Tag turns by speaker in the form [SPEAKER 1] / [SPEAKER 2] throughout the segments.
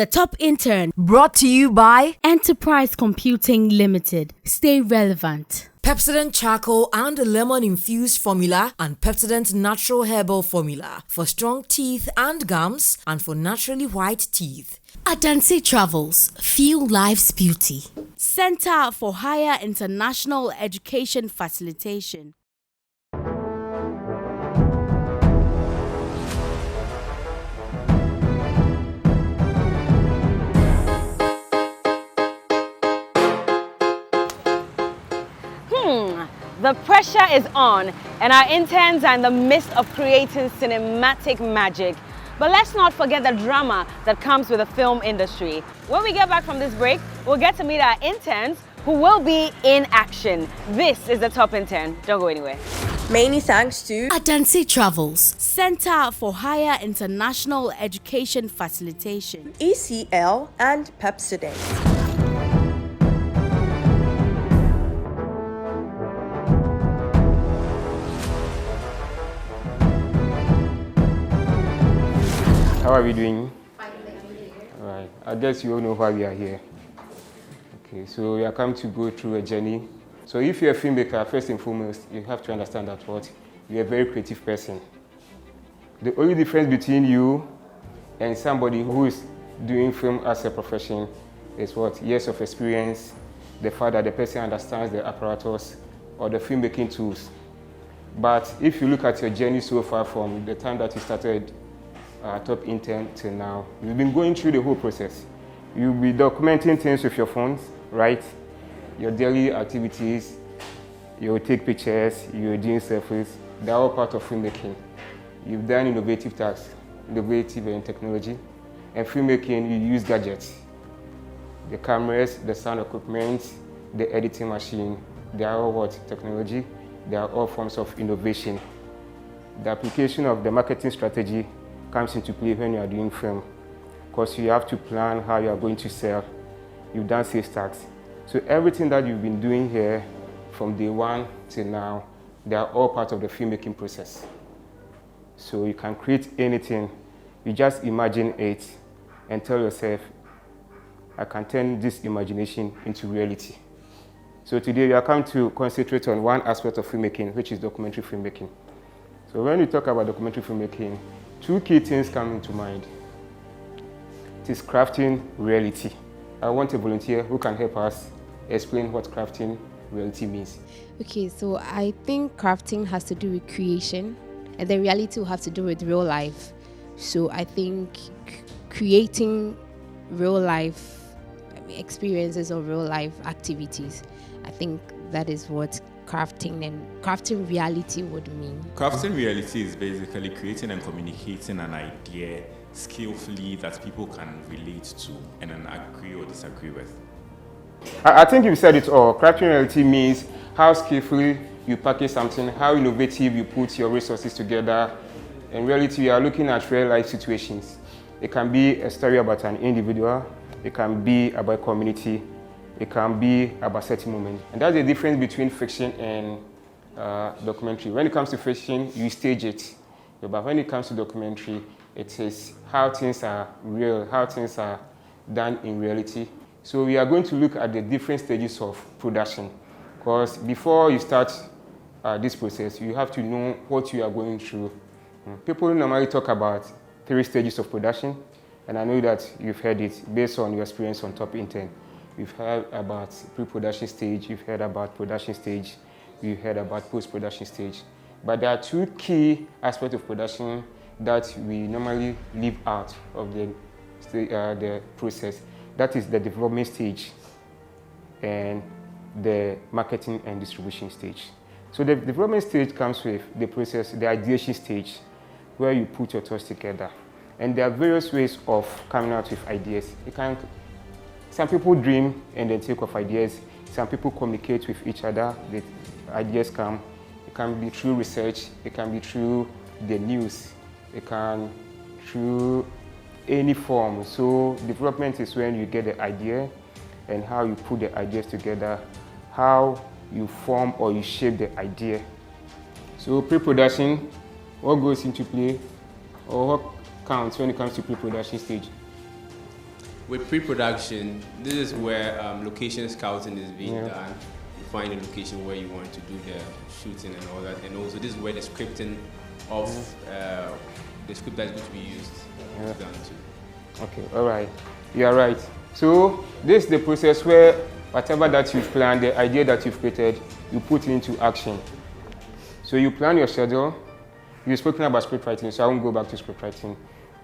[SPEAKER 1] The Top Intern,
[SPEAKER 2] brought to you by
[SPEAKER 1] Enterprise Computing Limited. Stay relevant.
[SPEAKER 2] Pepsodent Charcoal and Lemon Infused Formula and Pepsodent Natural Herbal Formula for strong teeth and gums and for naturally white teeth.
[SPEAKER 1] Adanse Travels, feel life's beauty. Center for Higher International Education Facilitation.
[SPEAKER 3] The pressure is on, and our interns are in the midst of creating cinematic magic. But let's not forget the drama that comes with the film industry. When we get back from this break, we'll get to meet our interns who will be in action. This is the Top Intern. Don't go anywhere.
[SPEAKER 4] Many thanks to
[SPEAKER 1] Adanse Travels, Center for Higher International Education Facilitation,
[SPEAKER 4] ECL, and Pepsodent.
[SPEAKER 5] How are we doing? Fine, thank you. All right. I guess you all know why we are here. Okay, so we are come to go through a journey. So if you're a filmmaker, first and foremost, you have to understand that you're a very creative person. The only difference between you and somebody who is doing film as a profession is years of experience, the fact that the person understands the apparatus or the filmmaking tools. But if you look at your journey so far from the time that you started Top Intern till now, you've been going through the whole process. You'll be documenting things with your phones, right? Your daily activities, you'll take pictures, you're doing selfies. They're all part of filmmaking. You've done innovative tasks, innovative and technology. And filmmaking, you use gadgets. The cameras, the sound equipment, the editing machine, they are all technology. They are all forms of innovation. The application of the marketing strategy comes into play when you are doing film, because you have to plan how you are going to sell. You've done sales tax. So everything that you've been doing here from day one till now, they are all part of the filmmaking process. So you can create anything. You just imagine it and tell yourself, I can turn this imagination into reality. So today we are come to concentrate on one aspect of filmmaking, which is documentary filmmaking. So when we talk about documentary filmmaking, two key things come into mind. It is crafting reality. I want a volunteer who can help us explain what crafting reality means.
[SPEAKER 6] Okay, so I think crafting has to do with creation, and the reality will have to do with real life. So I think creating real life experiences or real life activities, I think that is what crafting reality would mean.
[SPEAKER 7] Crafting reality is basically creating and communicating an idea skillfully that people can relate to and then agree or disagree with.
[SPEAKER 5] I think you said it all. Crafting reality means how skillfully you package something, how innovative you put your resources together. In reality, we are looking at real life situations. It can be a story about an individual, it can be about community, it can be about certain moment. And that's the difference between fiction and documentary. When it comes to fiction, you stage it. But when it comes to documentary, it is how things are real, how things are done in reality. So we are going to look at the different stages of production. Because before you start this process, you have to know what you are going through. People normally talk about 3 stages of production. And I know that you've heard it based on your experience on Top Intern. You've heard about pre-production stage, you've heard about production stage, you've heard about post-production stage. But there are 2 key aspects of production that we normally leave out of the process. That is the development stage and the marketing and distribution stage. So the development stage comes with the process, the ideation stage, where you put your thoughts together. And there are various ways of coming out with ideas. Some people dream and then take off ideas. Some people communicate with each other. The ideas come. It can be through research. It can be through the news. It can through any form. So development is when you get the idea and how you put the ideas together, how you form or you shape the idea. So pre-production, what goes into play or what counts when it comes to pre-production stage?
[SPEAKER 8] with pre-production, this is where location scouting is being done. You find a location where you want to do the shooting and all that, and also this is where the scripting of the script that is going to be used is done too.
[SPEAKER 5] Okay, all right. You are right. So this is the process where whatever that you've planned, the idea that you've created, you put into action. So you plan your schedule. You've spoken about script writing, so I won't go back to script writing.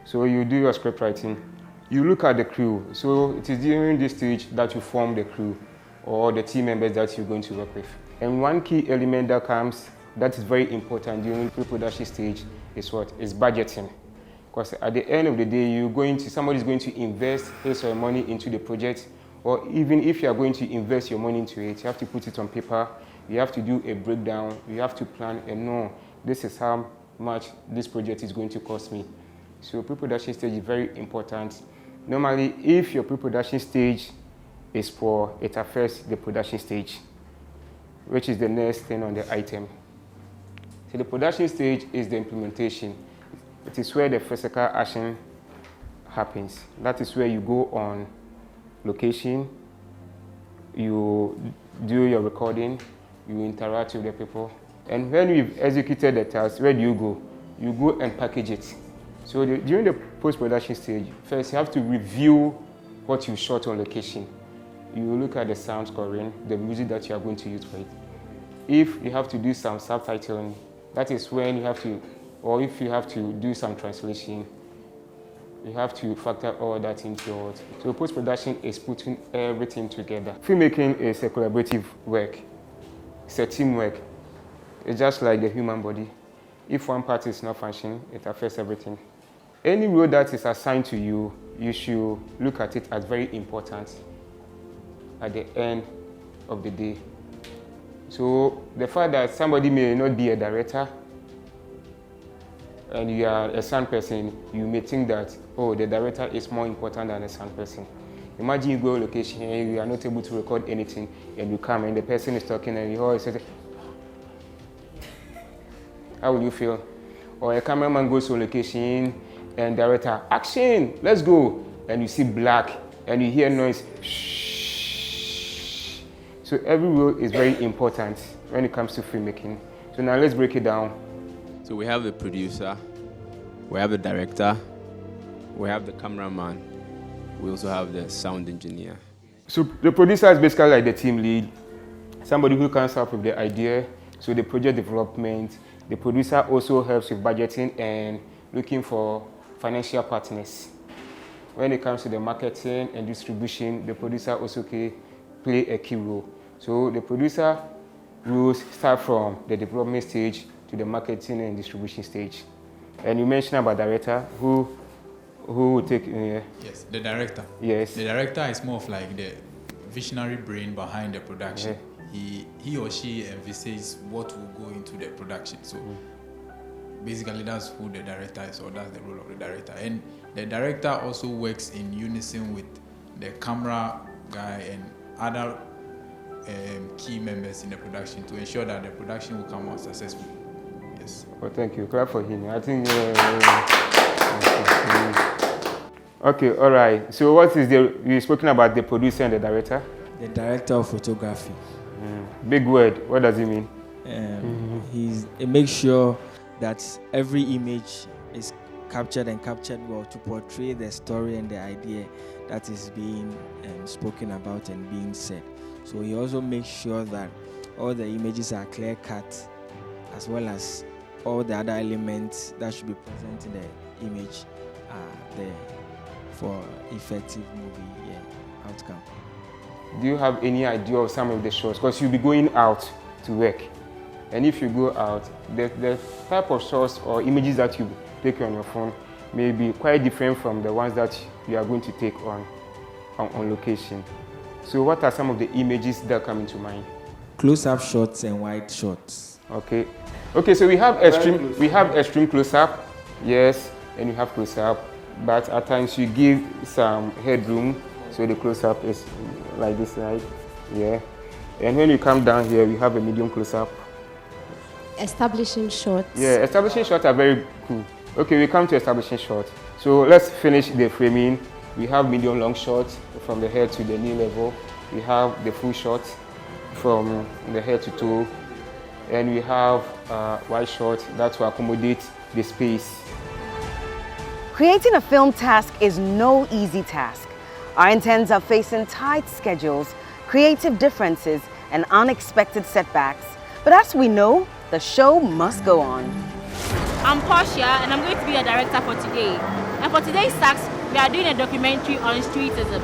[SPEAKER 5] So you do your script writing. You look at the crew. So it is during this stage that you form the crew or the team members that you're going to work with. And one key element that comes that is very important during the pre-production stage is what? Is budgeting. Because at the end of the day, somebody's going to invest his or her money into the project, or even if you are going to invest your money into it, you have to put it on paper, you have to do a breakdown, you have to plan and know this is how much this project is going to cost me. So pre-production stage is very important. Normally, if your pre-production stage is poor, it affects the production stage, which is the next thing on the item. So the production stage is the implementation. It is where the physical action happens. That is where you go on location, you do your recording, you interact with the people. And when you've executed the task, where do? You go and package it. So during the post-production stage, first you have to review what you shot on location. You look at the sound scoring, the music that you are going to use for it. If you have to do some subtitling, that is when you have to, or if you have to do some translation, you have to factor all that into your work. So post-production is putting everything together. Filmmaking is a collaborative work. It's a teamwork. It's just like the human body. If one part is not functioning, it affects everything. Any role that is assigned to you, you should look at it as very important at the end of the day. So the fact that somebody may not be a director and you are a sound person, you may think that, oh, the director is more important than the sound person. Imagine you go to a location and you are not able to record anything and you come and the person is talking and you always say, how will you feel? Or a cameraman goes to a location and director, action, let's go. And you see black and you hear noise, shh. So every role is very important when it comes to filmmaking. So now let's break it down.
[SPEAKER 8] So we have the producer, we have the director, we have the cameraman, we also have the sound engineer.
[SPEAKER 5] So the producer is basically like the team lead, somebody who comes up with the idea, so the project development. The producer also helps with budgeting and looking for financial partners. When it comes to the marketing and distribution, the producer also play a key role. So the producer roles start from the development stage to the marketing and distribution stage. And you mentioned about director, who will take
[SPEAKER 9] Yes, the director.
[SPEAKER 5] Yes.
[SPEAKER 9] The director is more of like the visionary brain behind the production. He or she envisages what will go into the production. So basically that's who the director is, or that's the role of the director. And the director also works in unison with the camera guy and other key members in the production to ensure that the production will come out successful. Yes.
[SPEAKER 5] Well, thank you. Clap for him. I think. Okay, all right. So what is you've spoken about the producer and the director?
[SPEAKER 10] The director of photography.
[SPEAKER 5] Big word. What does it mean?
[SPEAKER 10] He makes sure that every image is captured well to portray the story and the idea that is being spoken about and being said. So he also makes sure that all the images are clear cut, as well as all the other elements that should be present in the image are there for effective movie outcome.
[SPEAKER 5] Do you have any idea of some of the shots? Because you'll be going out to work. And if you go out, the type of shots or images that you take on your phone may be quite different from the ones that you are going to take on location. So what are some of the images that come into mind?
[SPEAKER 10] Close-up shots and wide shots.
[SPEAKER 5] Okay. Okay, so we have extreme close-up, yes, and you have close-up, but at times you give some headroom, so the close-up is like this side, yeah. And when you come down here, we have a medium close-up.
[SPEAKER 6] Establishing shots.
[SPEAKER 5] Yeah, establishing shots are very cool. Okay, we come to establishing shots. So let's finish the framing. We have medium long shot from the head to the knee level. We have the full shot from the head to toe. And we have wide shot that will accommodate the space.
[SPEAKER 3] Creating a film task is no easy task. Our interns are facing tight schedules, creative differences, and unexpected setbacks. But as we know, the show must go on.
[SPEAKER 11] I'm Portia, and I'm going to be a director for today. And for today's task, we are doing a documentary on streetism.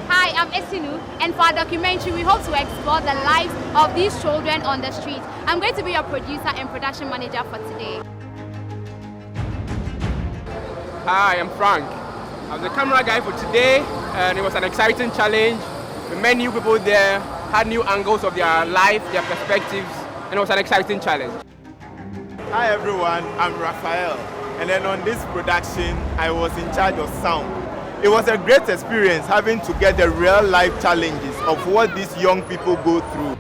[SPEAKER 12] Hi, I'm Esinu, and for our documentary, we hope to explore the lives of these children on the street. I'm going to be your producer and production manager for today.
[SPEAKER 13] Hi, I'm Frank. I'm the camera guy for today, and it was an exciting challenge. We met new people there, had new angles of their life, their perspectives, and it was an exciting challenge.
[SPEAKER 14] Hi everyone, I'm Raphael, and then on this production, I was in charge of sound. It was a great experience having to get the real life challenges of what these young people go through.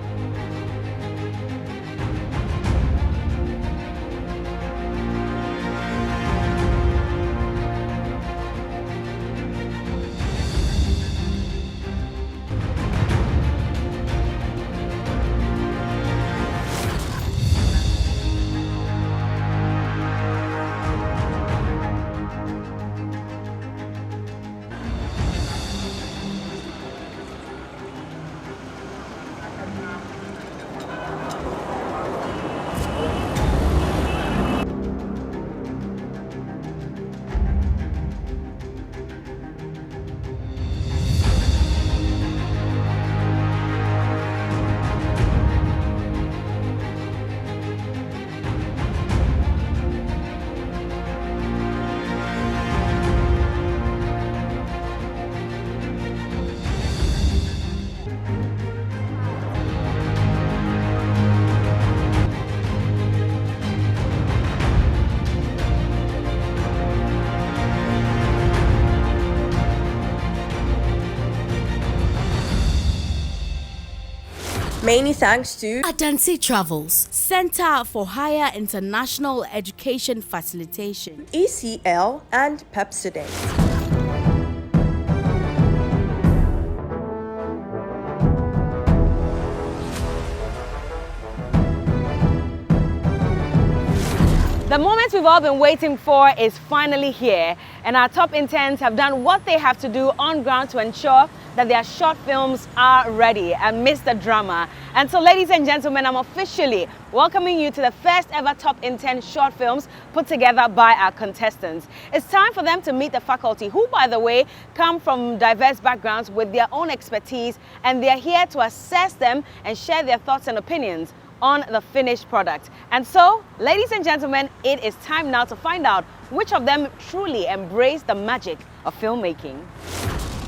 [SPEAKER 4] Many thanks to
[SPEAKER 1] Adansi Travels, Center for Higher International Education Facilitation,
[SPEAKER 4] ECL and Pepsodent.
[SPEAKER 3] The moment we've all been waiting for is finally here, and our top interns have done what they have to do on ground to ensure that their short films are ready amidst the drama. And so, ladies and gentlemen, I'm officially welcoming you to the first ever top intern short films put together by our contestants. It's time for them to meet the faculty, who, by the way, come from diverse backgrounds with their own expertise, and they're here to assess them and share their thoughts and opinions on the finished product. And so, ladies and gentlemen, it is time now to find out which of them truly embrace the magic of filmmaking.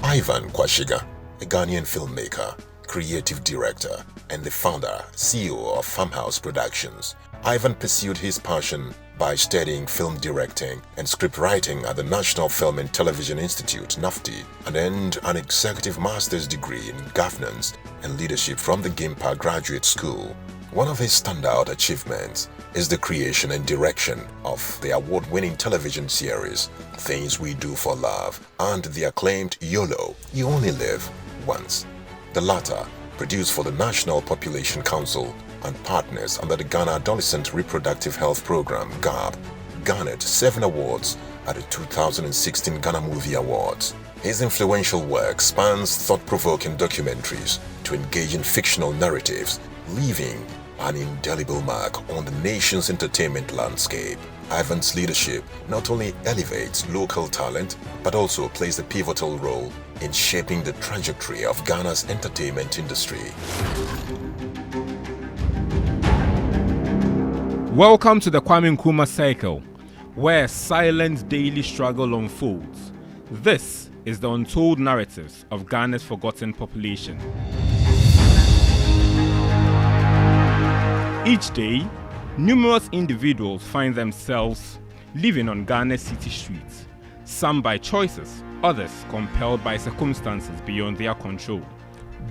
[SPEAKER 15] Ivan Kwashiga, a Ghanaian filmmaker, creative director, and the founder, CEO of Farmhouse Productions. Ivan pursued his passion by studying film directing and script writing at the National Film and Television Institute, NAFTI, and earned an executive master's degree in governance and leadership from the Gimpa Graduate School. One of his standout achievements is the creation and direction of the award-winning television series Things We Do for Love and the acclaimed YOLO, You Only Live Once. The latter, produced for the National Population Council and partners under the Ghana Adolescent Reproductive Health Program, GAP, garnered 7 awards at the 2016 Ghana Movie Awards. His influential work spans thought-provoking documentaries to engaging fictional narratives, leaving an indelible mark on the nation's entertainment landscape. Ivan's leadership not only elevates local talent, but also plays a pivotal role in shaping the trajectory of Ghana's entertainment industry.
[SPEAKER 16] Welcome to the Kwame Nkrumah Cycle, where silent daily struggle unfolds. This is the untold narratives of Ghana's forgotten population. Each day, numerous individuals find themselves living on Ghana's city streets, some by choices, others compelled by circumstances beyond their control.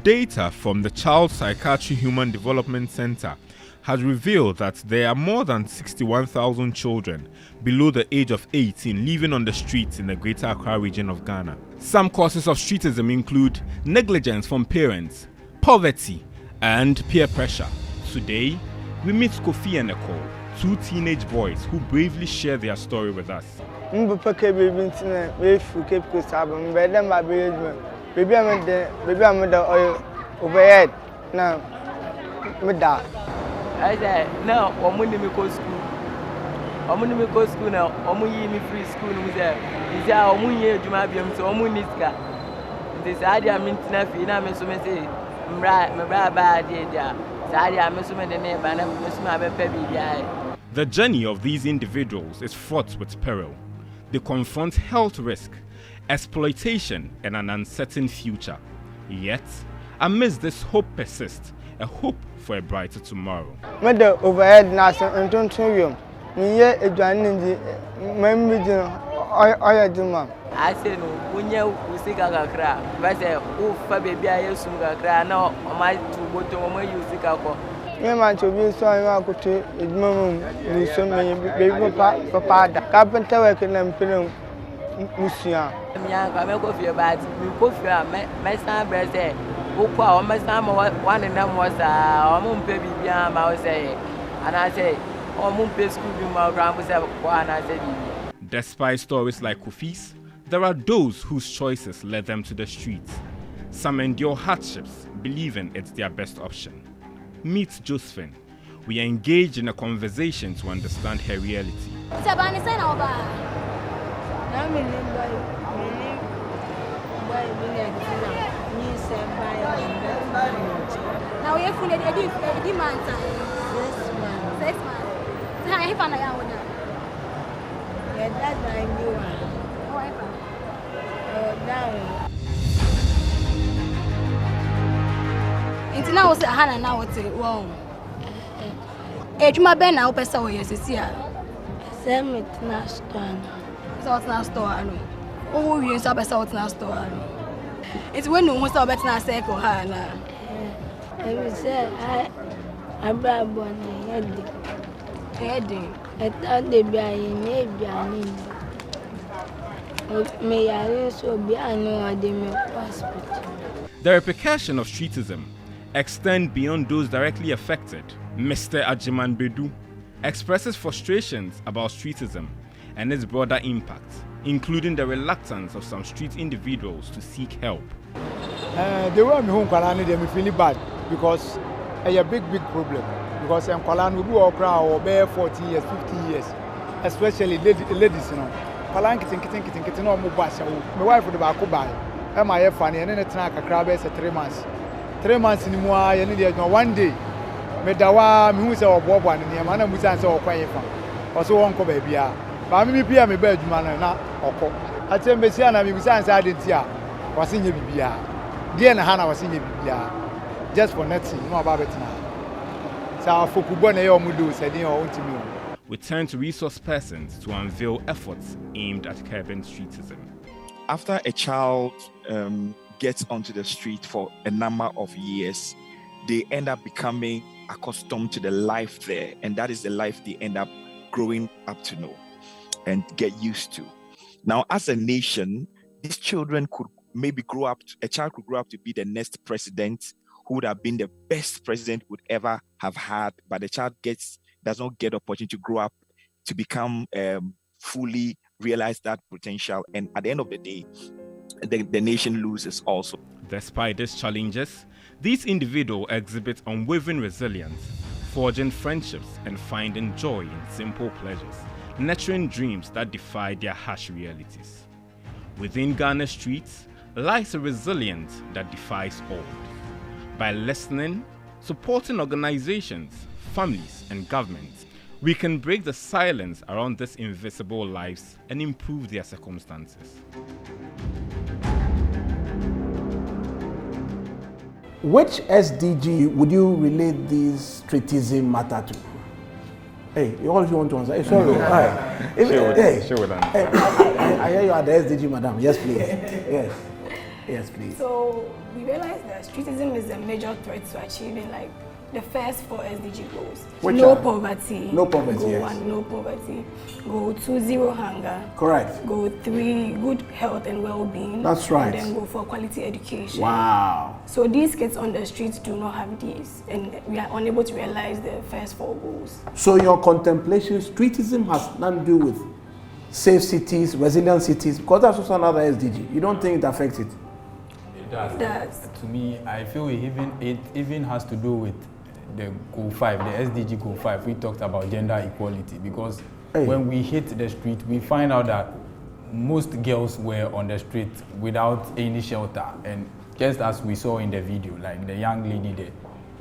[SPEAKER 16] Data from the Child Psychiatry Human Development Center has revealed that there are more than 61,000 children below the age of 18 living on the streets in the Greater Accra region of Ghana. Some causes of streetism include negligence from parents, poverty, and peer pressure. Today, we meet Kofi and Nicole, two teenage boys who bravely share their story with us.
[SPEAKER 17] I said, no, I'm going to school. I'm going to school now. I'm going to free school. He said, I'm going to be able to I'm this idea I'm in fee. Now I'm so many say, I'm bad idea. I'm so many neighbors and I'm so many baby.
[SPEAKER 16] The journey of these individuals is fraught with peril. They confront health risk, exploitation, and an uncertain future. Yet, amidst this hope persists, a hope for a brighter tomorrow.
[SPEAKER 18] Mother overhead nurse and don't show you. Me a joining
[SPEAKER 17] I say no, when you see a cry, but I say, oh, baby, I used to cry now. My two bottom when you see a call.
[SPEAKER 18] Me man to be so I could take it, mum, so many baby papa, carpenter working and film. Monsieur,
[SPEAKER 17] I'm young, I'm a coffee about you. Coffee, my son, brother. Oh, my son, one and them was a moon baby behind my say. And I say, oh, moon pay school, my grandmother, and I said,
[SPEAKER 16] despite stories like Kofi's, there are those whose choices led them to the streets. Some endure hardships, believing it's their best option. Meet Josephine. We are engaged in a conversation to understand her reality.
[SPEAKER 12] Now we have funded a demand time. 6 months. I have an hour now.
[SPEAKER 18] Yeah, that's my new one. Oh, down.
[SPEAKER 12] Until now, was a hand now. Wow. My Ben now, Pesa, yes, it's here.
[SPEAKER 18] Same it now, store.
[SPEAKER 12] So it's not store. Oh, you saw Pesa, it's not store. It's when no one saw better than circle her now.
[SPEAKER 18] I said, I brought one heading. I thought they be in may I also be I know they may passport.
[SPEAKER 16] The repercussions of streetism extend beyond those directly affected. Mr. Ajiman Bedu expresses frustrations about streetism and its broader impact, including the reluctance of some street individuals to seek help.
[SPEAKER 19] The way I'm home, they feel bad because it's a big problem. Because I'm Kalan will do or bear 40 years, 50 years, especially ladies, you know. Kalan kitting no more bash. My wife would back by. Am I funny? And then it's not a crab as 3 months. 3 months in more, and then one day. Medawa, Musa or Bob one, and Yamana Musa or quiet fan. Also, Uncle Baby. But me be a bed man, not or I tell Messiana, we was added here. Was in your Bibia. Dear Hannah was in your Bibia. Just for nothing, no about it now.
[SPEAKER 16] We turn to resource persons to unveil efforts aimed at curbing streetism.
[SPEAKER 20] After a child gets onto the street for a number of years, they end up becoming accustomed to the life there, and that is the life they end up growing up to know and get used to. Now, as a nation, these children could maybe grow up, a child could grow up to be the next president, who would have been the best president would ever have had, but the child does not get the opportunity to grow up to become fully realize that potential, and at the end of the day, the nation loses also.
[SPEAKER 16] Despite these challenges, these individuals exhibit unwavering resilience, forging friendships and finding joy in simple pleasures, nurturing dreams that defy their harsh realities. Within Ghana's streets lies a resilience that defies odds. By listening, supporting organizations, families, and governments, we can break the silence around these invisible lives and improve their circumstances.
[SPEAKER 21] Which SDG would you relate this streetism matter to? Hey, you all want to answer? Hey, sorry. I hear you are the SDG, madam. Yes, please. Yes, please.
[SPEAKER 22] So we realized that streetism is a major threat to achieving like
[SPEAKER 2] the first 4 SDG goals.
[SPEAKER 21] Which
[SPEAKER 2] no
[SPEAKER 21] are?
[SPEAKER 2] poverty.
[SPEAKER 21] No poverty,
[SPEAKER 2] Goal
[SPEAKER 21] yes.
[SPEAKER 2] 1, no poverty. Goal 2, zero hunger.
[SPEAKER 21] Correct.
[SPEAKER 2] Goal 3, good health and well-being.
[SPEAKER 21] That's right.
[SPEAKER 2] And then go for quality education.
[SPEAKER 21] Wow.
[SPEAKER 2] So these kids on the streets do not have these, and we are unable to realize the first 4 goals.
[SPEAKER 21] So your contemplation, streetism has nothing to do with safe cities, resilient cities, because that's also another SDG. You don't think it affects it?
[SPEAKER 9] It does.
[SPEAKER 2] It does.
[SPEAKER 9] To me, I feel it even has to do with the goal 5, the SDG goal 5. We talked about gender equality, because when we hit the street, we find out that most girls were on the street without any shelter, and just as we saw in the video, like the young lady there,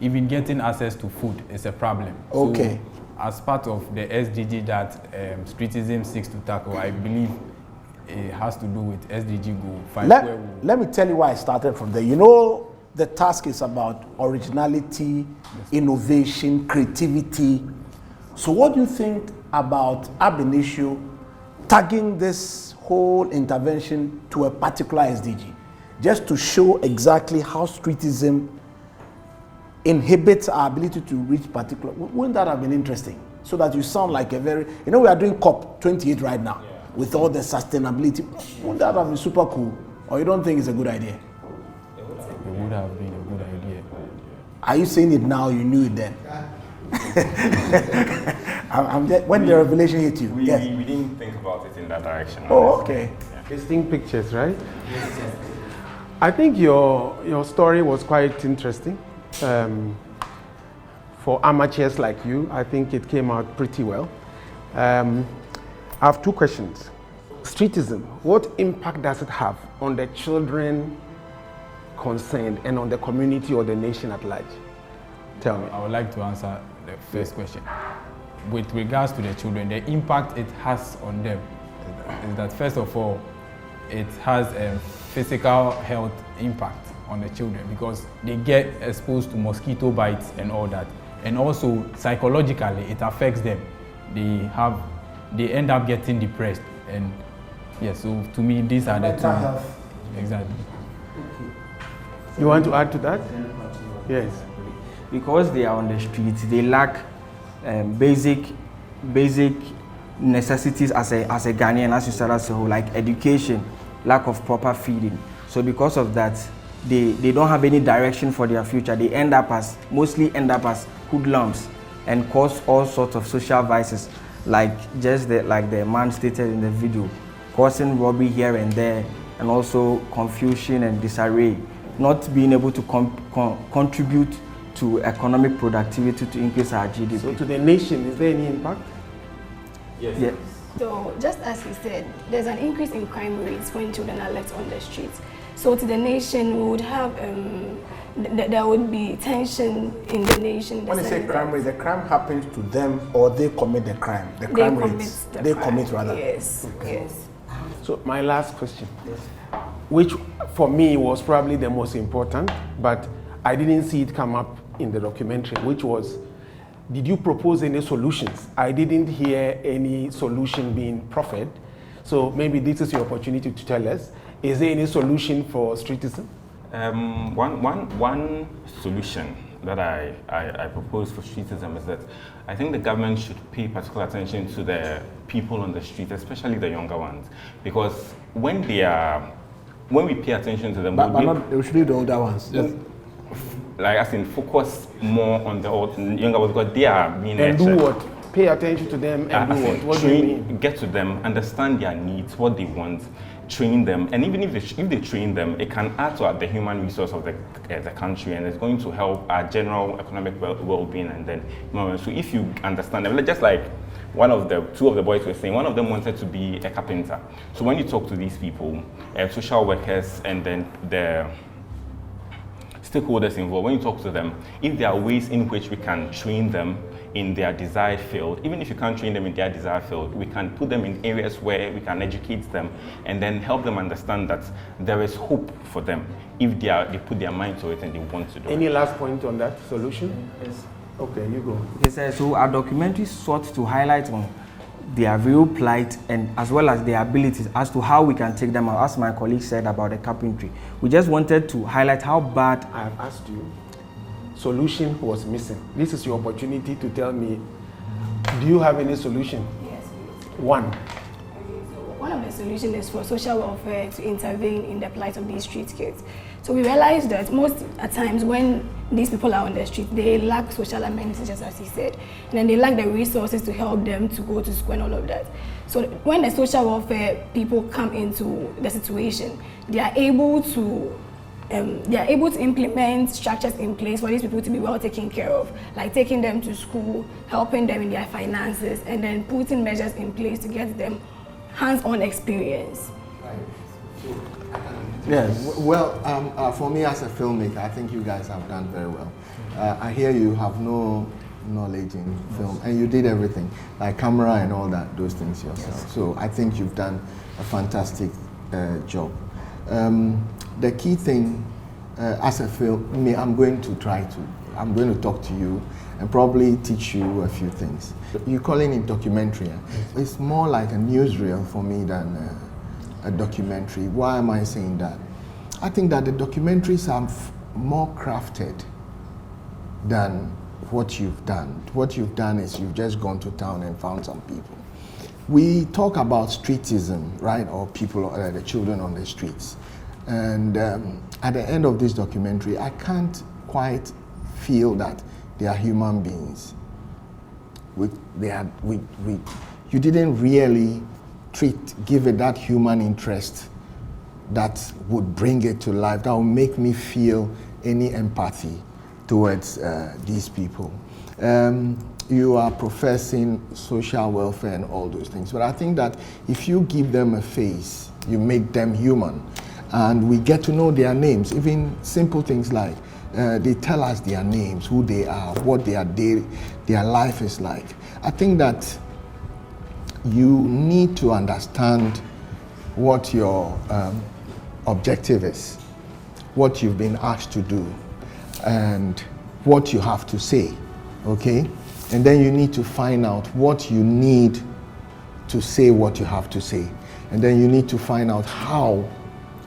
[SPEAKER 9] even getting access to food is a problem.
[SPEAKER 21] Okay.
[SPEAKER 9] So, as part of the SDG that streetism seeks to tackle, I believe it has to do with SDG goal 5.
[SPEAKER 21] Let me tell you why I started from there. You know, the task is about originality, innovation, creativity. So what do you think about ab initio tagging this whole intervention to a particular SDG, just to show exactly how streetism inhibits our ability to reach particular? Wouldn't that have been interesting? So that you sound like a very, you know, we are doing COP28 right now with all the sustainability. Wouldn't that have been super cool? Or you don't think it's a good idea?
[SPEAKER 9] It would have been a good idea.
[SPEAKER 21] Are you saying it now? You knew it then? When the revelation hit you?
[SPEAKER 16] We didn't think about it in that direction.
[SPEAKER 21] Oh, okay.
[SPEAKER 22] Distinct pictures, right? Yes. I think your story was quite interesting. For amateurs like you, I think it came out pretty well. I have 2 questions. Streetism, what impact does it have on the children concerned and on the community or the nation at large? Tell me.
[SPEAKER 9] I would like to answer the first question. With regards to the children, the impact it has on them is that, first of all, it has a physical health impact on the children, because they get exposed to mosquito bites and all that. And also psychologically, it affects them. They end up getting depressed. And yeah, so to me, these are the 2. Exactly.
[SPEAKER 22] You want to add to that? Yes.
[SPEAKER 10] Because they are on the streets, they lack basic necessities as a Ghanaian, as you said, as a whole, like education, lack of proper feeding. So because of that, they don't have any direction for their future. They mostly end up as hoodlums and cause all sorts of social vices, like the man stated in the video, causing robbery here and there, and also confusion and disarray, not being able to contribute to economic productivity to increase our GDP.
[SPEAKER 22] So to the nation, is there any impact?
[SPEAKER 10] Yes. Yeah.
[SPEAKER 2] So just as he said, there's an increase in crime rates when children are left on the streets. So to the nation, we would have, there would be tension in the nation.
[SPEAKER 21] When you say crime rate, the crime happens to them or they commit the crime? The crime rates, they commit rather?
[SPEAKER 2] Yes,
[SPEAKER 21] okay.
[SPEAKER 2] Yes.
[SPEAKER 22] So my last question, which for me was probably the most important, but I didn't see it come up in the documentary, which was, did you propose any solutions? I didn't hear any solution being proffered. So maybe this is your opportunity to tell us, is there any solution for streetism?
[SPEAKER 16] One solution that I propose for streetism is that I think the government should pay particular attention to the people on the street, especially the younger ones, because when we pay attention to them,
[SPEAKER 21] we should do the older ones.
[SPEAKER 16] Like as in focus more on the younger ones, because they are being
[SPEAKER 22] and
[SPEAKER 16] nurtured.
[SPEAKER 22] Do what? Pay attention to them and do what? What do you mean?
[SPEAKER 16] Get to them, understand their needs, what they want, train them, and even if they train them, it can add to the human resource of the country, and it's going to help our general economic well-being. And then, so if you understand them, just like two of the boys were saying, one of them wanted to be a carpenter. So when you talk to these people, social workers, and then the stakeholders involved, when you talk to them, if there are ways in which we can train them in their desired field, even if you can't train them in their desired field, we can put them in areas where we can educate them and then help them understand that there is hope for them if they put their mind to it and they want to do it.
[SPEAKER 22] Any last point on that solution? Yes. Okay, you go.
[SPEAKER 10] Yes, so our documentary sought to highlight on their real plight and as well as their abilities as to how we can take them out. As my colleague said about the carpentry, we just wanted to highlight how bad.
[SPEAKER 22] I have asked you, solution was missing. This is your opportunity to tell me, do you have any solution?
[SPEAKER 2] Yes.
[SPEAKER 22] One.
[SPEAKER 2] One of the solutions is for social welfare to intervene in the plight of these street kids. So we realized that most at times when these people are on the street, they lack social amenities, just as he said, and then they lack the resources to help them to go to school and all of that. So when the social welfare people come into the situation, they are able to implement structures in place for these people to be well taken care of, like taking them to school, helping them in their finances, and then putting measures in place to get them hands-on experience.
[SPEAKER 7] Yes, well, for me as a filmmaker, I think you guys have done very well. I hear you have no knowledge in film, and you did everything, like camera and all that, those things yourself. Yes. So I think you've done a fantastic job. The key thing, as a film, I'm going to talk to you and probably teach you a few things. You're calling it documentary. It's more like a newsreel for me than a documentary. Why am I saying that? I think that the documentaries are more crafted than what you've done. What you've done is you've just gone to town and found some people. We talk about streetism, right, or people, the children on the streets. And at the end of this documentary, I can't quite feel that they are human beings. You didn't really give it that human interest that would bring it to life, that would make me feel any empathy towards these people. You are professing social welfare and all those things, but I think that if you give them a face, you make them human, and we get to know their names, even simple things like they tell us their names, who they are, what their life is like. I think that you need to understand what your objective is, what you've been asked to do, and what you have to say, okay? And then you need to find out what you need to say what you have to say. And then you need to find out how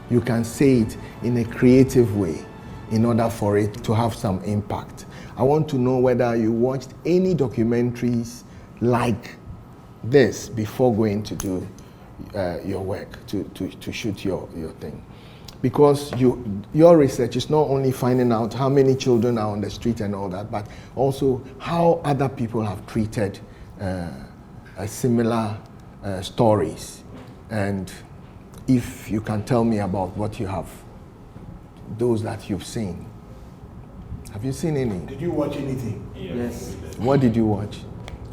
[SPEAKER 7] you can say it in a creative way in order for it to have some impact. I want to know whether you watched any documentaries like this before going to do your work, to shoot your thing. Because your research is not only finding out how many children are on the street and all that, but also how other people have treated similar stories. And if you can tell me about what you have, those that you've seen. Have you seen any?
[SPEAKER 21] Did you watch anything?
[SPEAKER 7] Yes. What did you watch?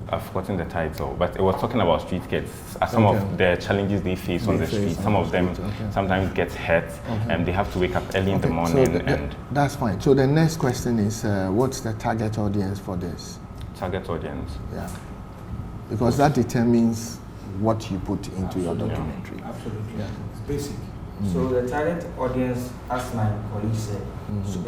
[SPEAKER 8] I've forgotten the title, but it was talking about street kids, some of the challenges they face on the street. Some of them sometimes get hurt, and they have to wake up early in the morning.
[SPEAKER 7] So that's fine. So the next question is, what's the target audience for this?
[SPEAKER 8] Target audience?
[SPEAKER 7] Yeah. Because that determines what you put into your documentary.
[SPEAKER 10] Absolutely.
[SPEAKER 7] Yeah.
[SPEAKER 10] It's basic. So the target audience, as my colleague said,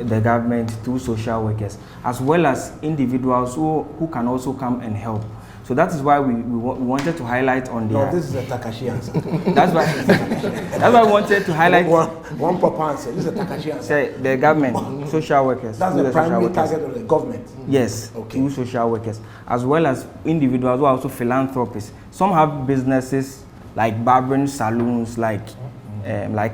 [SPEAKER 10] the government, through social workers, as well as individuals who can also come and help. So that is why we wanted to highlight on the...
[SPEAKER 21] No, this is a Takashi answer.
[SPEAKER 10] That's why we wanted to highlight...
[SPEAKER 21] One proper answer. This is a Takashi answer.
[SPEAKER 10] Say the government, social workers.
[SPEAKER 21] That's the primary target of the government.
[SPEAKER 10] Yes, through social workers, as well as individuals who are also philanthropists. Some have businesses like barbering salons, like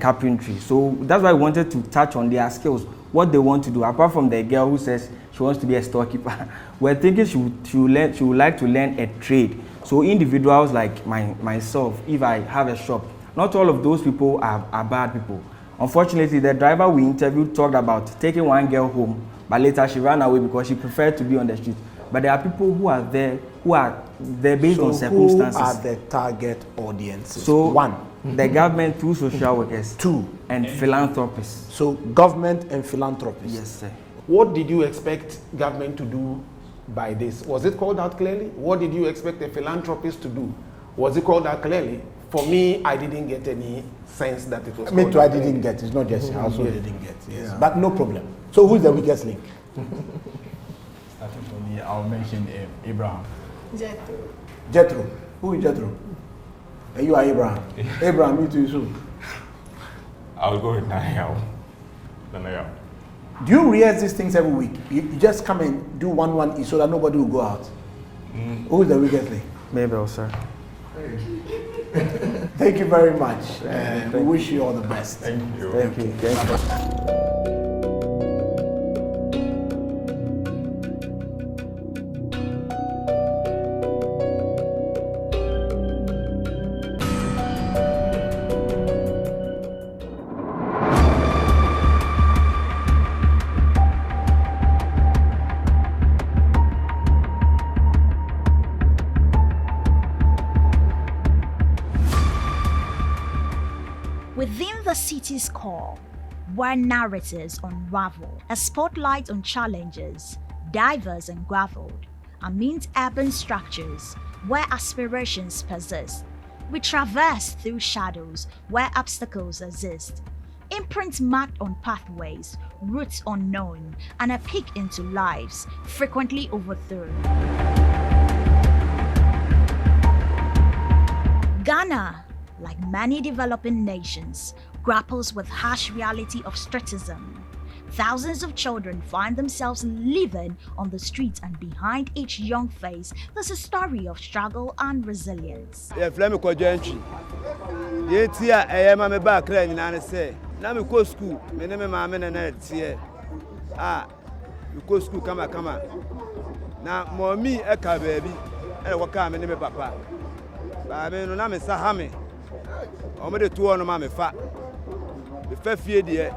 [SPEAKER 10] carpentry. So that's why I wanted to touch on their skills, what they want to do. Apart from the girl who says she wants to be a storekeeper, we're thinking she would like to learn a trade. So individuals like myself, if I have a shop, not all of those people are bad people. Unfortunately, the driver we interviewed talked about taking one girl home, but later she ran away because she preferred to be on the street. But there are people who are there based on circumstances.
[SPEAKER 21] Who are the target audiences?
[SPEAKER 10] So
[SPEAKER 21] one,
[SPEAKER 10] the government through social workers. Two, and philanthropists.
[SPEAKER 21] So government and philanthropists.
[SPEAKER 10] Yes, sir.
[SPEAKER 22] What did you expect government to do by this? Was it called out clearly? What did you expect a philanthropist to do? Was it called out clearly? For me, I didn't get any sense that it was.
[SPEAKER 21] Me too, I didn't get. It's not just I also didn't get. Yes, but no problem. So who's the weakest link?
[SPEAKER 19] Starting from me, I'll mention Abraham.
[SPEAKER 21] Jethro. Who is Jethro? And you are Abraham. Abraham, you too, so.
[SPEAKER 8] I'll go with Daniel.
[SPEAKER 21] Do you rehearse these things every week? You just come and do one so that nobody will go out. Who is the weakest link?
[SPEAKER 22] Mabel, sir.
[SPEAKER 21] Thank you very much. We wish you all the best.
[SPEAKER 22] Thank you. Thank you. Thank you.
[SPEAKER 5] Within the city's core, where narratives unravel, a spotlight on challenges, diverse and graveled, amid urban structures where aspirations persist, we traverse through shadows where obstacles exist. Imprints marked on pathways, routes unknown, and a peek into lives frequently overthrown. Ghana, like many developing nations, grapples with harsh reality of streetism. Thousands of children find themselves living on the streets, and behind each young face, there's a story of struggle and resilience.
[SPEAKER 6] Omede tuo no ma me fa. Me fa fie de.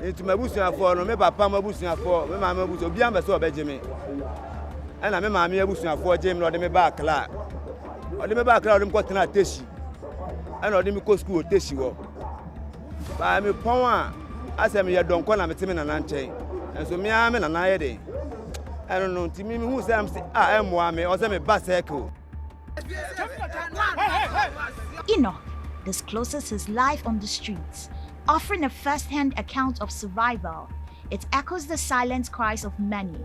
[SPEAKER 6] Enti mabusuafo no me papa mabusuafo, me mama mabusu obi ambe so obeje me. E na me mama abusuafo je me no de me ba kla. O de me ba kla o de me ko tena teshi. E na o de me ko school teshi wo. Ba me pon a asem ye donko na me teme na nanchen. Enso me a me na na ye de. I don't know, me who say I'm say emwa me o say me ba cycle.
[SPEAKER 5] Enoch discloses his life on the streets, offering a first-hand account of survival. It echoes the silent cries of many.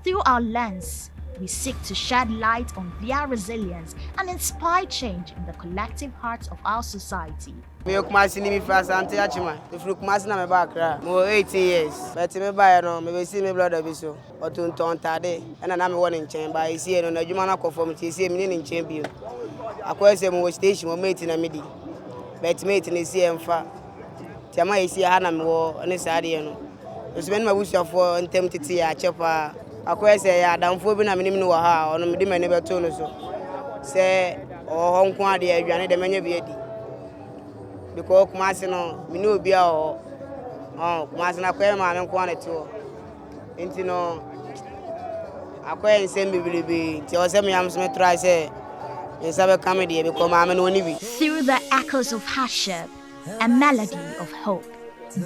[SPEAKER 5] Through our lens, we seek to shed light on their resilience and inspire change in the collective hearts of our society.
[SPEAKER 23] Me Kumasi ni mi first anti achima. If Kumasi na me ba Accra. Mo 18 years. But me ba no me be see me brother bi so. Otunton tade. And na me won nchen ba isi no na adwuma na kofo me ti isi me ni nchen bi. Akwese mo station mo mate na me di. But mate na isi emfa. Ti ama isi ha na me wo ne saade no. So me na mabusuafo ntem titi ya chepa. Akwese ya adamfo bi na me ni wo ha. Ono me di me ne beto no so. Se o honko ade adwane de menye bi adi. Because Kumasi no, me no be o. Kumasi na kwere ma me nko ane to. Enti no akwere nsem bibilibi. Ti o se me am me try say me sabe comedy because ma me no ni bi.
[SPEAKER 5] Through the echoes of hardship, a melody of hope,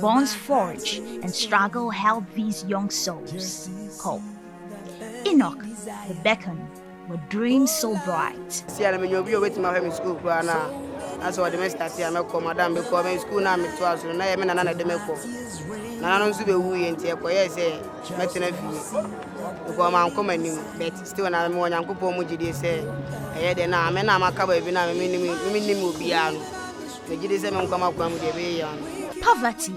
[SPEAKER 5] bonds forge and struggle help these young souls cope. Enoch, the beacon, with dreams so bright.
[SPEAKER 23] See, I mean, you'll be waiting my home school, now. That's what the master said. I come, madam, because I'm in school now. I'm 12, so now I'm in another demo. Now I don't see the who in here. Yes, met in a few. Because I'm coming, but still, I'm more young. Couple Mujidi say, I had now. I'm a cover. Even I'm minimum piano. The GDSM come up with the way.
[SPEAKER 5] Poverty,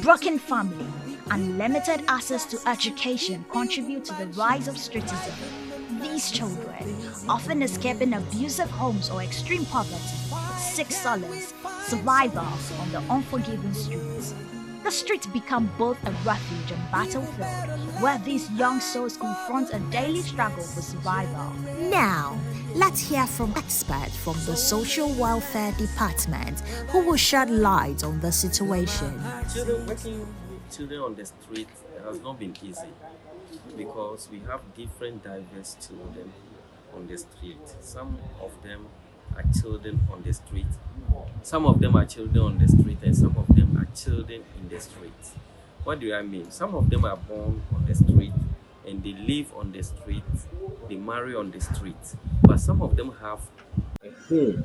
[SPEAKER 5] broken family, and limited access to education contribute to the rise of streetism. These children, often escaping abusive homes or extreme poverty, seek solace, survival on the unforgiving streets. The streets become both a refuge and battlefield, where these young souls confront a daily struggle for survival.
[SPEAKER 24] Now, let's hear from experts from the Social Welfare Department who will shed light on the situation.
[SPEAKER 25] Working with children on the street has not been easy, because we have different diverse children on the street. Some of them are children on the street. Some of them are children on the street, and some of them are children in the street. What do I mean? Some of them are born on the street and they live on the street, they marry on the street. But some of them have a home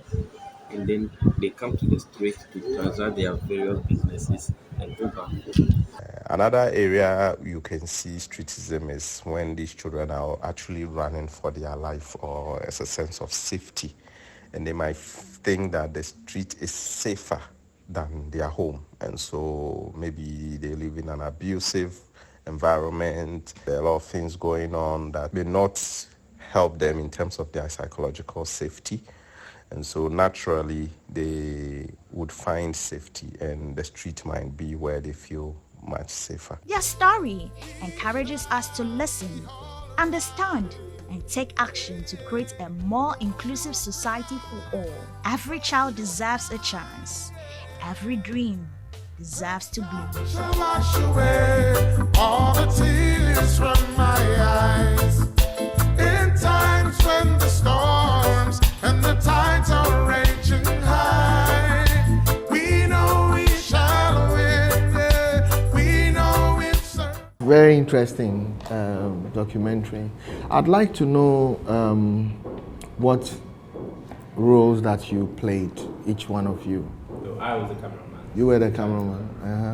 [SPEAKER 25] and then they come to the street to transact their various businesses and go back home.
[SPEAKER 26] Another area you can see streetism is when these children are actually running for their life or as a sense of safety. And they might think that the street is safer than their home. And so maybe they live in an abusive environment. There are a lot of things going on that may not help them in terms of their psychological safety. And so naturally, they would find safety, and the street might be where they feel much safer.
[SPEAKER 5] Their story encourages us to listen, understand, and take action to create a more inclusive society for all. Every child deserves a chance. Every dream deserves to bloom.
[SPEAKER 1] Wash away all the tears from my eyes. In times when the storms and the tides are raging high, we know we shall win. Yeah. We know it's
[SPEAKER 7] Very interesting documentary. I'd like to know what roles that you played, each one of you.
[SPEAKER 3] So I was the cameraman.
[SPEAKER 7] You were the cameraman.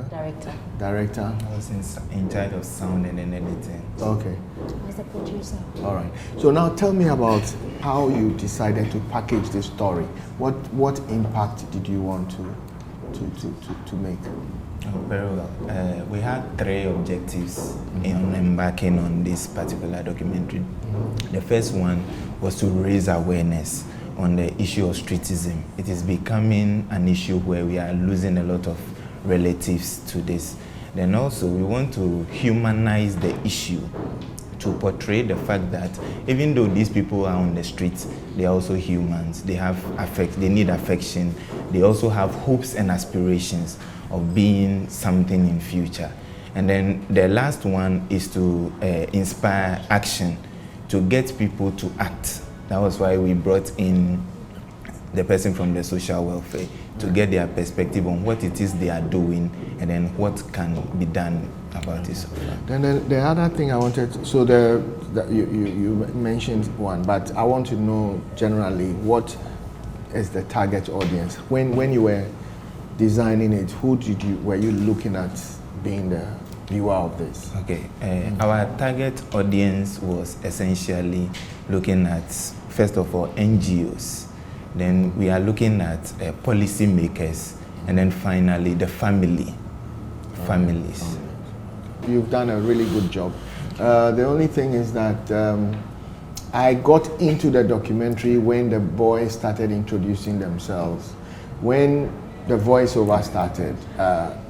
[SPEAKER 4] Director.
[SPEAKER 7] Director.
[SPEAKER 3] I was in charge of sound and then editing.
[SPEAKER 7] Okay.
[SPEAKER 4] I was the producer.
[SPEAKER 7] All right. So now tell me about how you decided to package this story. What impact did you want to make?
[SPEAKER 3] Oh, very well. We had 3 objectives in embarking on this particular documentary. The first one was to raise awareness on the issue of streetism. It is becoming an issue where we are losing a lot of relatives to this. Then also we want to humanize the issue, to portray the fact that even though these people are on the streets, they are also humans. They have they need affection. They also have hopes and aspirations of being something in future. And then the last one is to inspire action, to get people to act. That was why we brought in the person from the social welfare to get their perspective on what it is they are doing and then what can be done about it.
[SPEAKER 7] Then the other thing I wanted, so you mentioned one, but I want to know generally what is the target audience. When you were designing it, who were you looking at being the viewer of this?
[SPEAKER 3] Okay, our target audience was essentially looking at, first of all, NGOs. Then we are looking at policy makers, and then finally the families.
[SPEAKER 7] You've done a really good job. The only thing is that I got into the documentary when the boys started introducing themselves. When the voiceover started,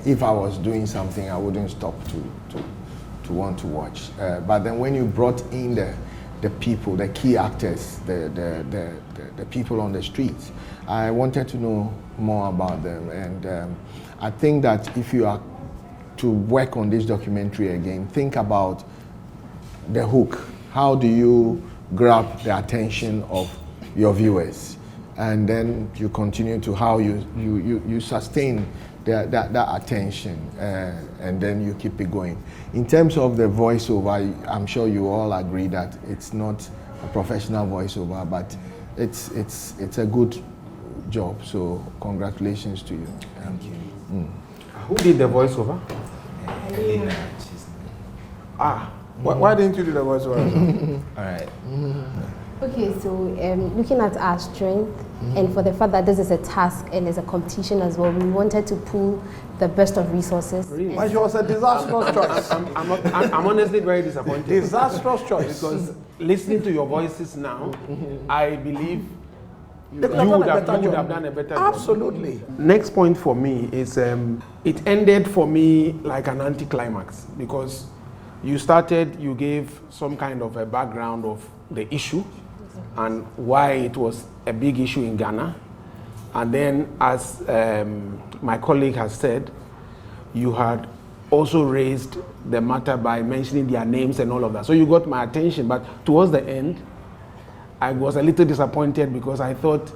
[SPEAKER 7] if I was doing something, I wouldn't stop to want to watch. But then when you brought in the people, the key actors, the people on the streets, I wanted to know more about them. And I think that if you are to work on this documentary again, think about the hook. How do you grab the attention of your viewers? And then you continue to how you sustain that attention, and then you keep it going. In terms of the voiceover, I'm sure you all agree that it's not a professional voiceover, but it's a good job. So congratulations to you.
[SPEAKER 3] Thank you.
[SPEAKER 22] Who did the voiceover? Why didn't you do the voiceover?
[SPEAKER 3] All right.
[SPEAKER 4] Okay, so looking at our strength, and for the fact that this is a task and it's a competition as well, we wanted to pool the best of resources.
[SPEAKER 22] Really? But it was a disastrous choice. I'm honestly very disappointed. Disastrous choice. Because listening to your voices now, I believe you would have done a better job.
[SPEAKER 21] Absolutely.
[SPEAKER 22] Next point for me is it ended for me like an anticlimax, because you gave some kind of a background of the issue and why it was a big issue in Ghana. And then, as my colleague has said, you had also raised the matter by mentioning their names and all of that. So you got my attention, but towards the end, I was a little disappointed because I thought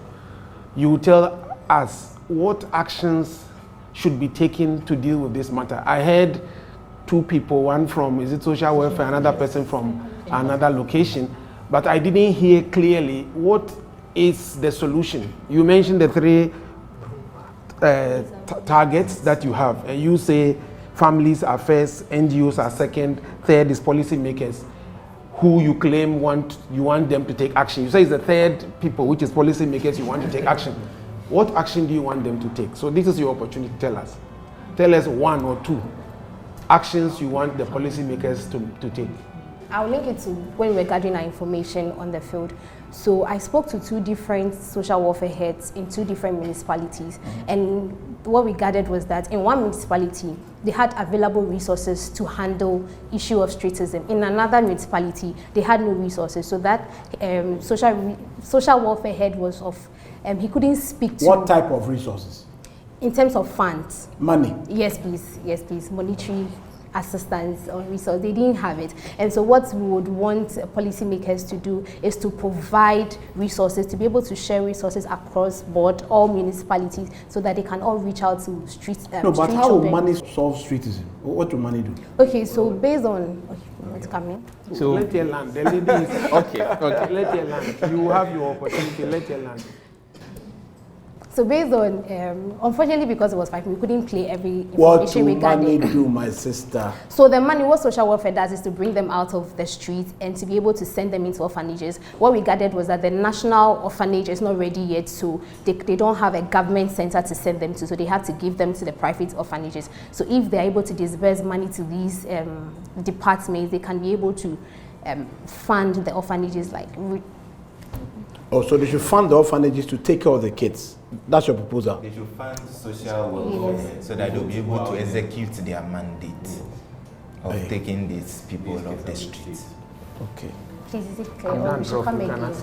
[SPEAKER 22] you would tell us what actions should be taken to deal with this matter. I heard 2 people, one from, social welfare, another person from another location, but I didn't hear clearly what is the solution. You mentioned the 3 targets that you have, and you say families are first, NGOs are second, third is policy makers, who you claim you want them to take action. You say it's the third people, which is policy makers, you want to take action. What action do you want them to take? So this is your opportunity to tell us. Tell us 1 or 2 actions you want the policymakers to take.
[SPEAKER 4] I'll link it to when we were gathering our information on the field. So I spoke to 2 different social welfare heads in 2 different municipalities. And what we gathered was that in one municipality, they had available resources to handle issue of streetism. In another municipality, they had no resources. So that social welfare head was of, he couldn't speak to...
[SPEAKER 21] What type of resources?
[SPEAKER 4] In terms of funds.
[SPEAKER 21] Money?
[SPEAKER 4] Yes, please. Monetary assistance or resource, they didn't have it. And so what we would want policymakers to do is to provide resources, to be able to share resources across board, all municipalities, so that they can all reach out to street
[SPEAKER 21] No, but
[SPEAKER 4] street
[SPEAKER 21] how will
[SPEAKER 4] children.
[SPEAKER 21] money solve streetism? What will money do?
[SPEAKER 4] Okay, so based on what's coming.
[SPEAKER 22] So let your land. The lady is okay. Let your land. You have your opportunity. Let your land.
[SPEAKER 4] So based on, unfortunately because it was 5, we couldn't play every
[SPEAKER 21] What
[SPEAKER 4] information
[SPEAKER 21] will money
[SPEAKER 4] regarding.
[SPEAKER 21] do, my sister?
[SPEAKER 4] So the money, what social welfare does is to bring them out of the street and to be able to send them into orphanages. What we gathered was that the national orphanage is not ready yet, so they don't have a government center to send them to, so they have to give them to the private orphanages. So if they're able to disburse money to these departments, they can be able to fund the orphanages like...
[SPEAKER 21] Oh, so they should fund the orphanages to take care of the kids. That's your proposal?
[SPEAKER 3] They should fund social welfare so that they'll be able to execute their mandate of taking these people off the streets.
[SPEAKER 21] Okay.
[SPEAKER 4] Please, is it clear? Or we should come again?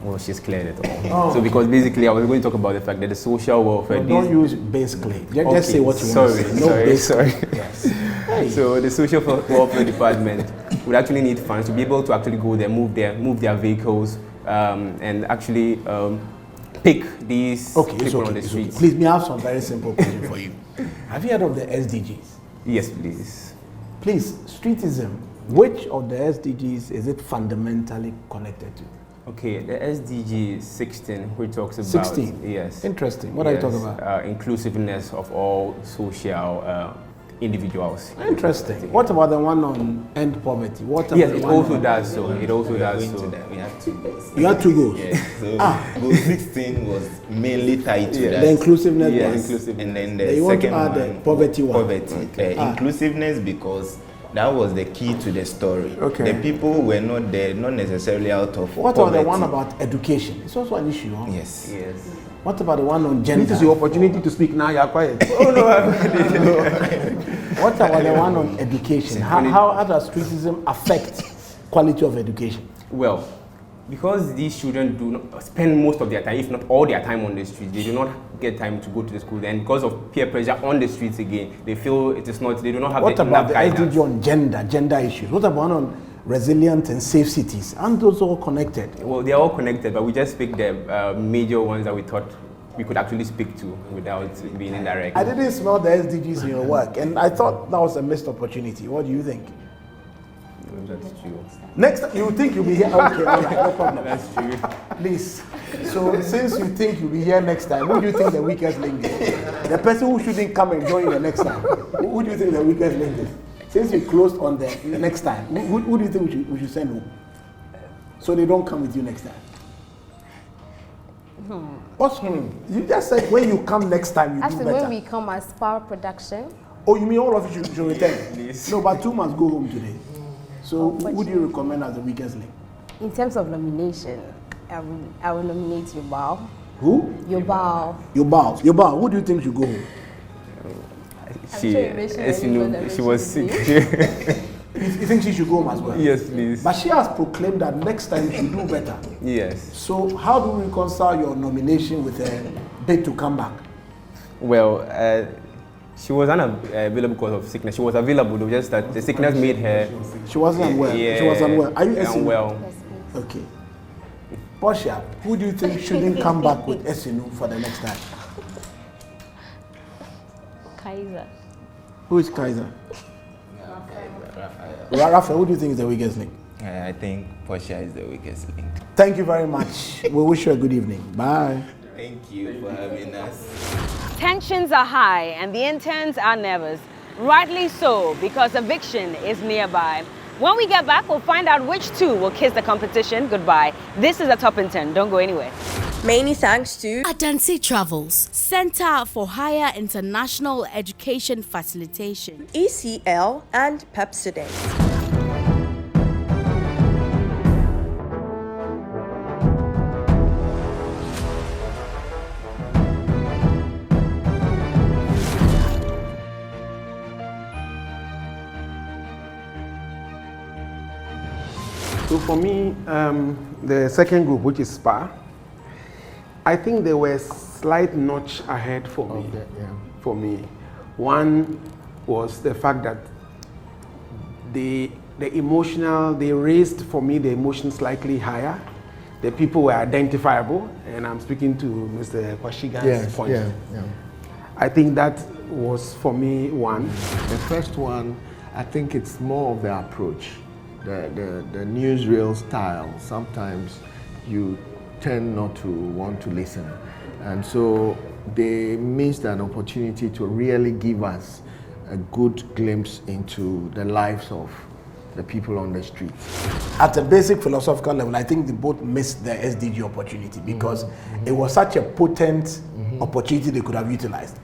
[SPEAKER 11] Well, she's cleared it all. So because basically I was going to talk about the fact that the social welfare...
[SPEAKER 21] No, don't use basically. Just say what you want to say.
[SPEAKER 11] Sorry.
[SPEAKER 21] Yes.
[SPEAKER 11] So the social welfare department would actually need funds to be able to actually go there, move their vehicles, and actually pick these people on the streets.
[SPEAKER 21] Please, may I have some very simple question for you? Have you heard of the SDGs?
[SPEAKER 11] Yes, please.
[SPEAKER 21] Please, streetism, which of the SDGs is it fundamentally connected to?
[SPEAKER 11] Okay, the SDG 16, which talks about...
[SPEAKER 21] 16?
[SPEAKER 11] Yes.
[SPEAKER 21] Interesting. What are you talking about?
[SPEAKER 11] Inclusiveness of all social individuals.
[SPEAKER 21] Interesting. What about the one on end poverty?
[SPEAKER 11] Yes, it also does so. It also does so.
[SPEAKER 3] We have 2 goals.
[SPEAKER 21] You had 2 goals?
[SPEAKER 3] Yes. So goal 16 was mainly tied to that.
[SPEAKER 21] The inclusiveness
[SPEAKER 3] one. And then the
[SPEAKER 21] you
[SPEAKER 3] second
[SPEAKER 21] want to add the poverty one.
[SPEAKER 3] Poverty. Inclusiveness because that was the key to the story.
[SPEAKER 21] Okay.
[SPEAKER 3] The people were not there, not necessarily out of
[SPEAKER 21] What
[SPEAKER 3] poverty.
[SPEAKER 21] about the one about education? It's also an issue, huh?
[SPEAKER 3] Yes.
[SPEAKER 21] What about the one on gender?
[SPEAKER 22] This is your opportunity to speak now. You are quiet.
[SPEAKER 21] Oh no. What about the one on education? How does streetism affect quality of education?
[SPEAKER 11] Well, because these children do not spend most of their time, if not all their time on the streets, they do not get time to go to the school. And because of peer pressure on the streets again, they feel it is not, they do not have
[SPEAKER 21] What
[SPEAKER 11] enough
[SPEAKER 21] about the
[SPEAKER 11] guidance.
[SPEAKER 21] SDG on gender issues? What about one on resilient and safe cities? Aren't those all connected?
[SPEAKER 11] Well, they are all connected, but we just picked the major ones that we thought we could actually speak to without being indirect.
[SPEAKER 21] I didn't smell the SDGs in your work, and I thought that was a missed opportunity. What do you think?
[SPEAKER 11] That's true.
[SPEAKER 21] Next, you think you'll be here? Okay, all right, no problem.
[SPEAKER 11] That's true.
[SPEAKER 21] Please. So, since you think you'll be here next time, who do you think the weakest link is? The person who shouldn't come and join you the next time. Who do you think the weakest link is? Since you closed on the next time, who do you think we should send home? So they don't come with you next time. What's You just said when you come next time, you
[SPEAKER 4] As
[SPEAKER 21] do
[SPEAKER 4] to
[SPEAKER 21] better.
[SPEAKER 4] when we come as power production.
[SPEAKER 21] Oh, you mean all of you should return? No, but 2 must go home today. So who do you recommend as the weakest link?
[SPEAKER 4] In terms of nomination, I will nominate Yobao.
[SPEAKER 21] Who?
[SPEAKER 4] Yobao.
[SPEAKER 21] Yobao, who do you think should go home?
[SPEAKER 11] She was sick.
[SPEAKER 21] You think she should go home as well?
[SPEAKER 11] Yes, please.
[SPEAKER 21] But she has proclaimed that next time she do better.
[SPEAKER 11] Yes.
[SPEAKER 21] So how do you reconcile your nomination with a bid to come back?
[SPEAKER 11] Well, she was unavailable because of sickness. She was available, though, just that the sickness made her...
[SPEAKER 21] She wasn't unwell.
[SPEAKER 11] Yeah,
[SPEAKER 21] she was unwell. Are you
[SPEAKER 11] unwell?
[SPEAKER 21] Okay. Portia, who do you think shouldn't come back with Esinu for the next time?
[SPEAKER 12] Kaiser.
[SPEAKER 21] Who is Kaiser? Raphael, who do you think is the weakest link?
[SPEAKER 3] I think Portia is the weakest link.
[SPEAKER 21] Thank you very much. We wish you a good evening. Bye.
[SPEAKER 3] Thank you for having us.
[SPEAKER 13] Tensions are high and the interns are nervous. Rightly so, because Eviction is nearby. When we get back, we'll find out which 2 will kiss the competition goodbye. This is a top intern. Don't go anywhere.
[SPEAKER 12] Many thanks to
[SPEAKER 14] Adansi Travels, Center for Higher International Education Facilitation,
[SPEAKER 12] ECL and Pepsodent.
[SPEAKER 22] So for me, the second group, which is SPA, I think there were slight notch ahead for me. For me, one was the fact that they raised for me the emotions slightly higher. The people were identifiable, and I'm speaking to Mr. Kwashigan's point. I think that was for me one.
[SPEAKER 7] The first one, I think it's more of the approach. The newsreel style, sometimes you tend not to want to listen. And so they missed an opportunity to really give us a good glimpse into the lives of the people on the street.
[SPEAKER 21] At a basic philosophical level, I think they both missed the SDG opportunity because it was such a potent opportunity they could have utilized.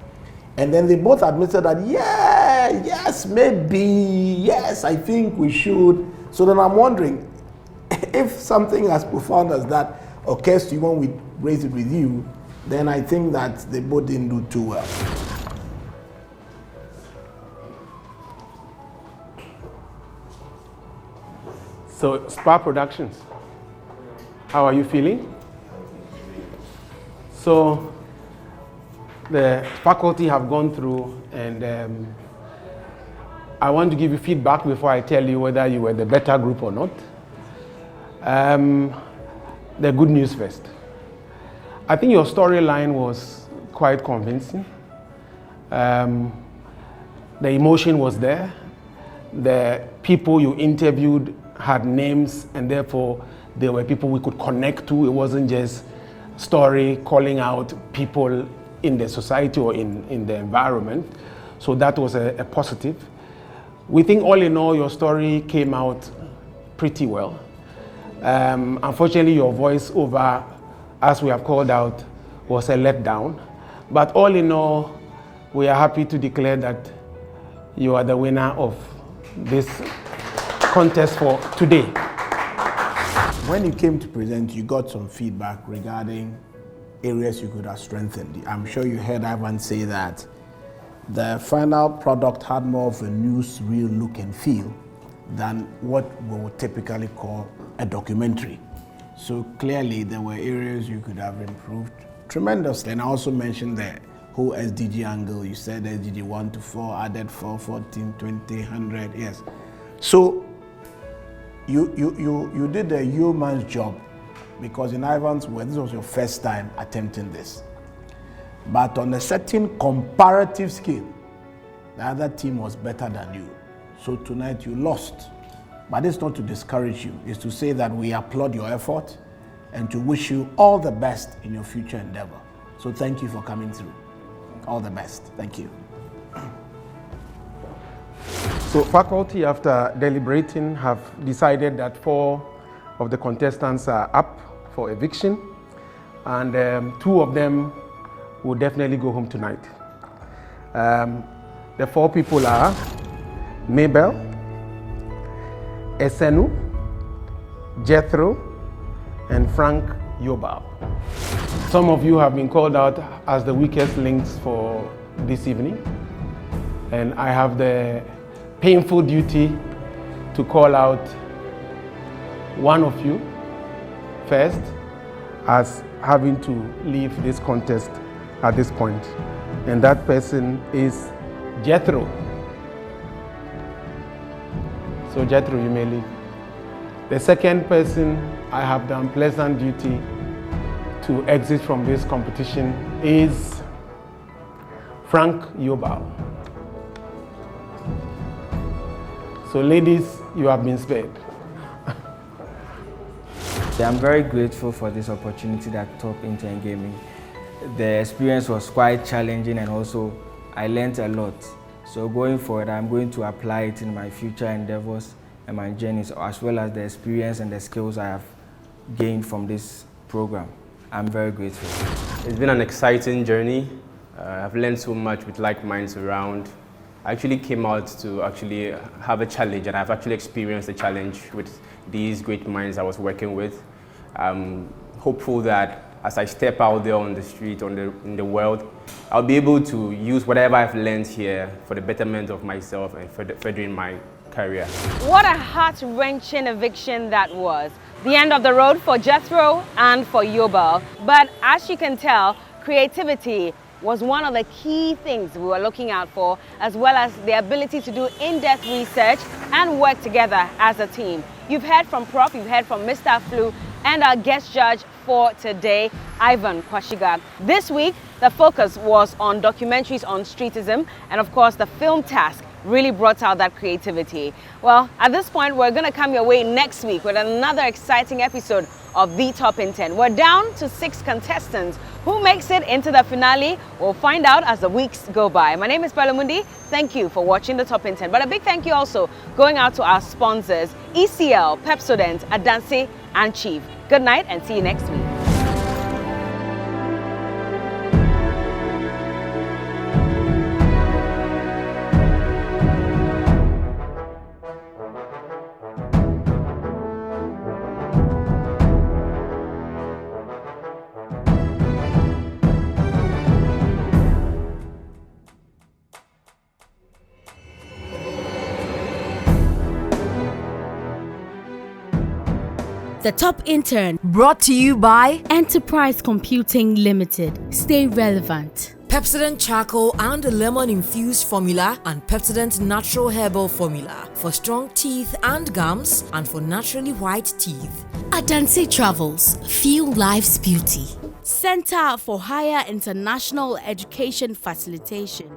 [SPEAKER 21] And then they both admitted that, yes, maybe, yes, I think we should. So then I'm wondering, if something as profound as that occurs to you when we raise it with you, then I think that they both didn't do too well.
[SPEAKER 22] So, SPA Productions, how are you feeling? So, the faculty have gone through, and I want to give you feedback before I tell you whether you were the better group or not. The good news first. I think your storyline was quite convincing. The emotion was there. The people you interviewed had names, and therefore they were people we could connect to. It wasn't just story calling out people in the society or in the environment. So that was a positive. We think all in all your story came out pretty well. Unfortunately, your voiceover, as we have called out, was a letdown. But all in all, we are happy to declare that you are the winner of this contest for today.
[SPEAKER 21] When you came to present, you got some feedback regarding areas you could have strengthened. I'm sure you heard Ivan say that the final product had more of a newsreel look and feel than what we would typically call a documentary. So clearly there were areas you could have improved tremendously. And I also mentioned the whole SDG angle. You said SDG 1 to 4, added 4, 14, 20, 100, yes. So you did a yeoman's job, because in Ivan's words, this was your first time attempting this. But on a certain comparative scale, the other team was better than you. So tonight you lost. But it's not to discourage you, it's to say that we applaud your effort and to wish you all the best in your future endeavor. So thank you for coming through. All the best. Thank you.
[SPEAKER 22] So faculty, after deliberating, have decided that 4 of the contestants are up for eviction, and 2 of them will definitely go home tonight. The 4 people are Mabel, Esenu, Jethro, and Frank Yobal. Some of you have been called out as the weakest links for this evening, and I have the painful duty to call out one of you first as having to leave this contest at this point, and that person is Jethro. So Jethro, you may leave. The second person I have the unpleasant duty to exit from this competition is Frank Yobal. So ladies, you have been spared.
[SPEAKER 10] I'm very grateful for this opportunity that Top Intern gave me. The experience was quite challenging, and also I learned a lot. So going forward, I'm going to apply it in my future endeavors and my journeys, as well as the experience and the skills I have gained from this program.
[SPEAKER 9] I'm very grateful.
[SPEAKER 11] It's been an exciting journey. I've learned so much with like minds around. I actually came out to actually have a challenge, and I've actually experienced a challenge with these great minds I was working with. I'm hopeful that as I step out there on the street, in the world, I'll be able to use whatever I've learned here for the betterment of myself and furthering my career.
[SPEAKER 13] What a heart-wrenching eviction that was. The end of the road for Jethro and for Yobel. But as you can tell, creativity was one of the key things we were looking out for, as well as the ability to do in-depth research and work together as a team. You've heard from Prof, you've heard from Mr. Flu, and our guest judge for today, Ivan Kwashiga. This week, the focus was on documentaries on streetism, and of course, the film task really brought out that creativity. Well, at this point, we're gonna come your way next week with another exciting episode of The Top Intern. We're down to 6 contestants. Who makes it into the finale? We'll find out as the weeks go by. My name is Pelamundi. Thank you for watching The Top Intern. But a big thank you also going out to our sponsors, ECL, Pepsodent, Adanse, and Chief. Good night and see you next week.
[SPEAKER 14] The Top Intern, brought to you by Enterprise Computing Limited. Stay relevant.
[SPEAKER 15] Pepsodent Charcoal and Lemon Infused Formula and Pepsodent Natural Herbal Formula for strong teeth and gums and for naturally white teeth.
[SPEAKER 14] Adanse Travels, feel life's beauty. Center for Higher International Education Facilitation.